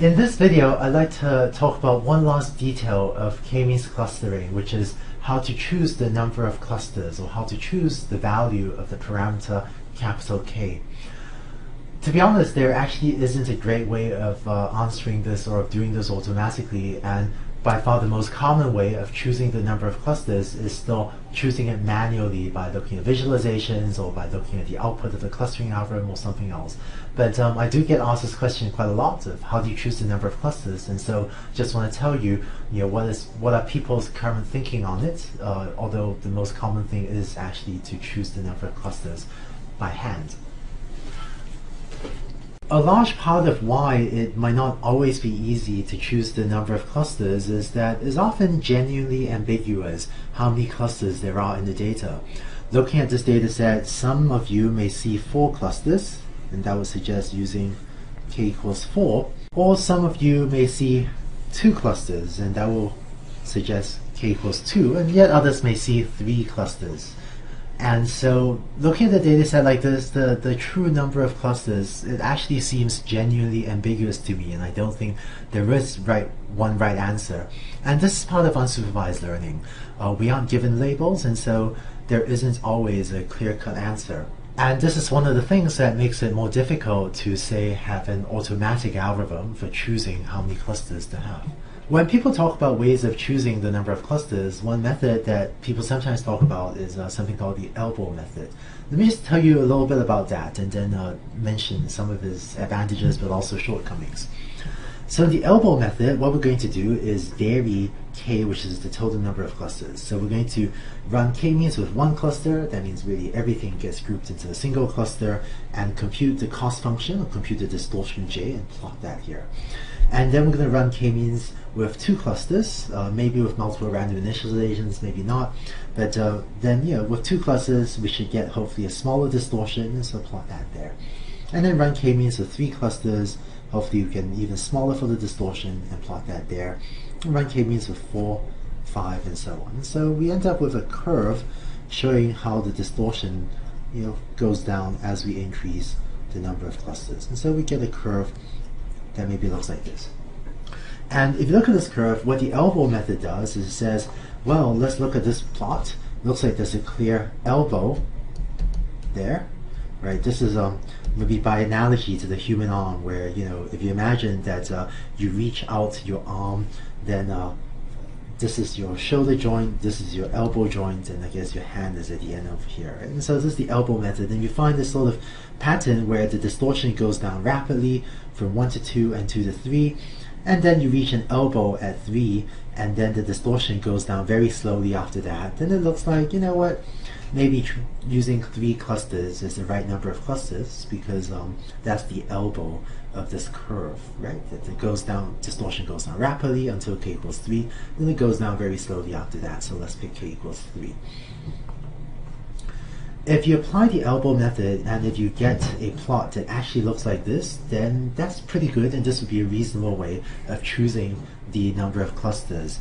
In this video, I'd like to talk about one last detail of k-means clustering, which is how to choose the number of clusters, or how to choose the value of the parameter capital K. To be honest, there actually isn't a great way of answering this or of doing this automatically, and by far the most common way of choosing the number of clusters is still choosing it manually by looking at visualizations or by looking at the output of the clustering algorithm or something else. But I do get asked this question quite a lot of how do you choose the number of clusters, and so just want to tell you, what are people's current thinking on it, although the most common thing is actually to choose the number of clusters by hand. A large part of why it might not always be easy to choose the number of clusters is that it's often genuinely ambiguous how many clusters there are in the data. Looking at this data set, some of you may see 4 clusters, and that would suggest using k equals 4, or some of you may see 2 clusters, and that will suggest k equals 2, and yet others may see 3 clusters. And so looking at the data set like this, the true number of clusters, it actually seems genuinely ambiguous to me, and I don't think there is one right answer. And this is part of unsupervised learning. We aren't given labels, and so there isn't always a clear-cut answer. And this is one of the things that makes it more difficult to, say, have an automatic algorithm for choosing how many clusters to have. When people talk about ways of choosing the number of clusters, one method that people sometimes talk about is something called the elbow method. Let me just tell you a little bit about that and then mention some of its advantages but also shortcomings. So the elbow method, what we're going to do is vary k, which is the total number of clusters. So we're going to run k-means with one cluster. That means really everything gets grouped into a single cluster, and compute the cost function, or compute the distortion j, and plot that here. And then we're going to run k-means with 2 clusters, maybe with multiple random initializations, maybe not. But then, with 2 clusters, we should get hopefully a smaller distortion, so plot that there. And then run k-means with 3 clusters. Hopefully you get an even smaller for the distortion, and plot that there. And run k-means with 4, 5, and so on. So we end up with a curve showing how the distortion goes down as we increase the number of clusters. And so we get a curve that maybe looks like this. And if you look at this curve, what the elbow method does is it says, well, let's look at this plot. Looks like there's a clear elbow there, right? This is maybe by analogy to the human arm, where if you imagine that you reach out your arm, then this is your shoulder joint, this is your elbow joint, and I guess your hand is at the end over here. Right? And so this is the elbow method, and you find this sort of pattern where the distortion goes down rapidly from 1 to 2 and 2 to 3, and then you reach an elbow at 3, and then the distortion goes down very slowly after that. Then it looks like, maybe using 3 clusters is the right number of clusters, because that's the elbow of this curve, right? It goes down, distortion goes down rapidly until k equals 3, then it goes down very slowly after that, so let's pick k equals 3. If you apply the elbow method and if you get a plot that actually looks like this, then that's pretty good, and this would be a reasonable way of choosing the number of clusters.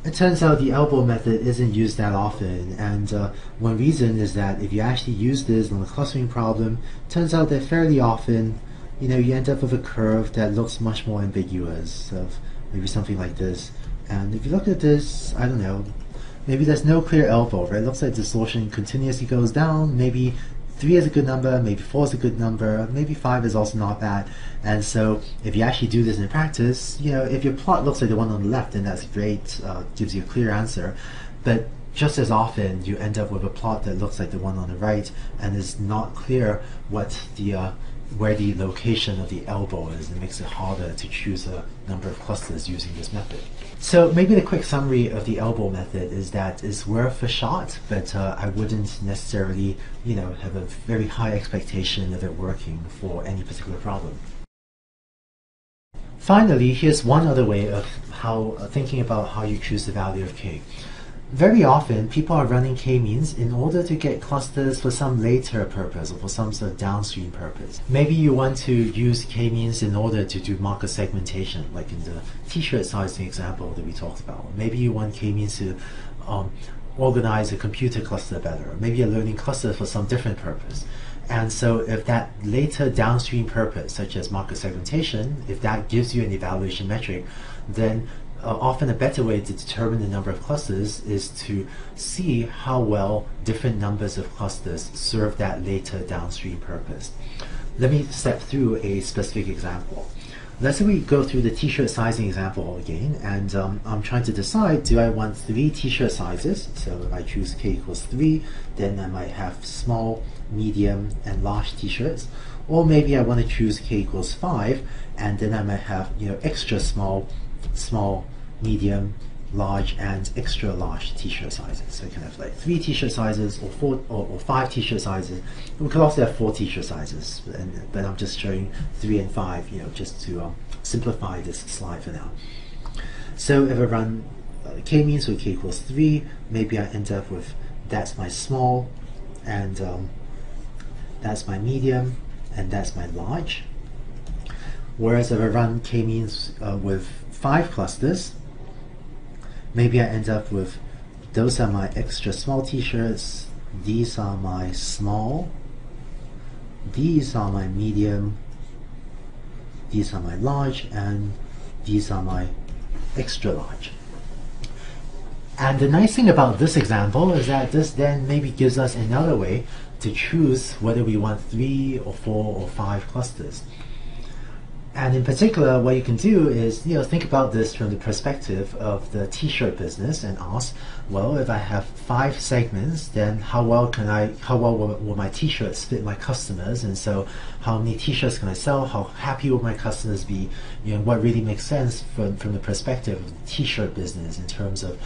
It turns out the elbow method isn't used that often, and one reason is that if you actually use this on a clustering problem, it turns out that fairly often you end up with a curve that looks much more ambiguous, of maybe something like this. And if you look at this, I don't know, maybe there's no clear elbow, right? It looks like distortion continuously goes down. Maybe 3 is a good number, maybe 4 is a good number, maybe 5 is also not bad. And so if you actually do this in practice, if your plot looks like the one on the left, then that's great, gives you a clear answer. But just as often, you end up with a plot that looks like the one on the right, and is not clear what where the location of the elbow is. It makes it harder to choose a number of clusters using this method. So maybe the quick summary of the elbow method is that it's worth a shot, but I wouldn't necessarily have a very high expectation of it working for any particular problem. Finally, here's one other way of thinking about how you choose the value of k. Very often, people are running k-means in order to get clusters for some later purpose or for some sort of downstream purpose. Maybe you want to use k-means in order to do market segmentation, like in the t-shirt sizing example that we talked about. Maybe you want k-means to organize a computer cluster better. Maybe a learning cluster for some different purpose. And so if that later downstream purpose, such as market segmentation, if that gives you an evaluation metric, then often a better way to determine the number of clusters is to see how well different numbers of clusters serve that later downstream purpose. Let me step through a specific example. Let's say we go through the t-shirt sizing example again, and I'm trying to decide, do I want 3 t-shirt sizes? So if I choose k equals 3, then I might have small, medium, and large t-shirts. Or maybe I want to choose k equals 5, and then I might have extra small, medium, large, and extra large t-shirt sizes. So you can have like 3 t-shirt sizes or 4 or 5 t-shirt sizes. We could also have 4 t-shirt sizes, but I'm just showing 3 and 5, just to simplify this slide for now. So if I run k-means with k equals 3, maybe I end up with that's my small, and that's my medium, and that's my large. Whereas if I run k-means with 5 clusters, maybe I end up with, those are my extra small t-shirts, these are my small, these are my medium, these are my large, and these are my extra large. And the nice thing about this example is that this then maybe gives us another way to choose whether we want 3 or 4 or 5 clusters. And in particular, what you can do is think about this from the perspective of the t-shirt business and ask, well, if I have 5 segments, then how well will my t-shirts fit my customers? And so how many t-shirts can I sell? How happy will my customers be? What really makes sense from the perspective of the t-shirt business in terms of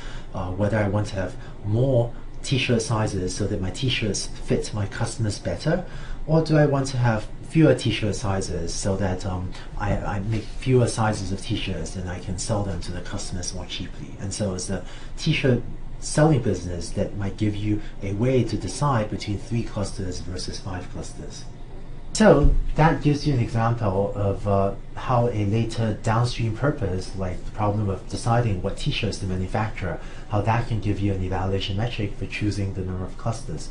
whether I want to have more t-shirt sizes so that my t-shirts fit my customers better, or do I want to have fewer t-shirt sizes so that I make fewer sizes of t-shirts and I can sell them to the customers more cheaply. And so it's the t-shirt selling business that might give you a way to decide between 3 clusters versus 5 clusters. So that gives you an example of how a later downstream purpose, like the problem of deciding what t-shirts to manufacture, how that can give you an evaluation metric for choosing the number of clusters.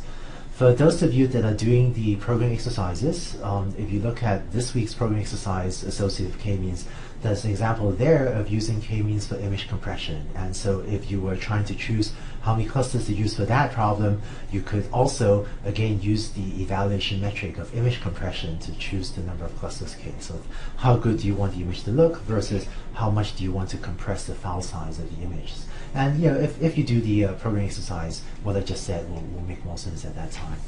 For those of you that are doing the programming exercises, if you look at this week's programming exercise associated with k-means, there's an example there of using k-means for image compression. And so if you were trying to choose how many clusters to use for that problem, you could also, again, use the evaluation metric of image compression to choose the number of clusters k. So how good do you want the image to look versus how much do you want to compress the file size of the images. And if you do the programming exercise, what I just said will make more sense at that time.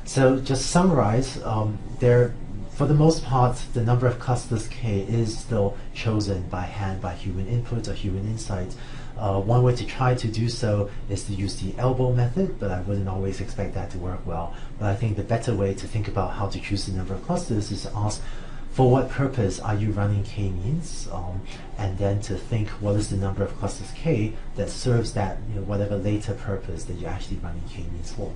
So just to summarize, for the most part, the number of clusters k is still chosen by hand by human input or human insight. One way to try to do so is to use the elbow method, but I wouldn't always expect that to work well. But I think the better way to think about how to choose the number of clusters is to ask, for what purpose are you running k-means, and then to think what is the number of clusters k that serves that whatever later purpose that you're actually running k-means for.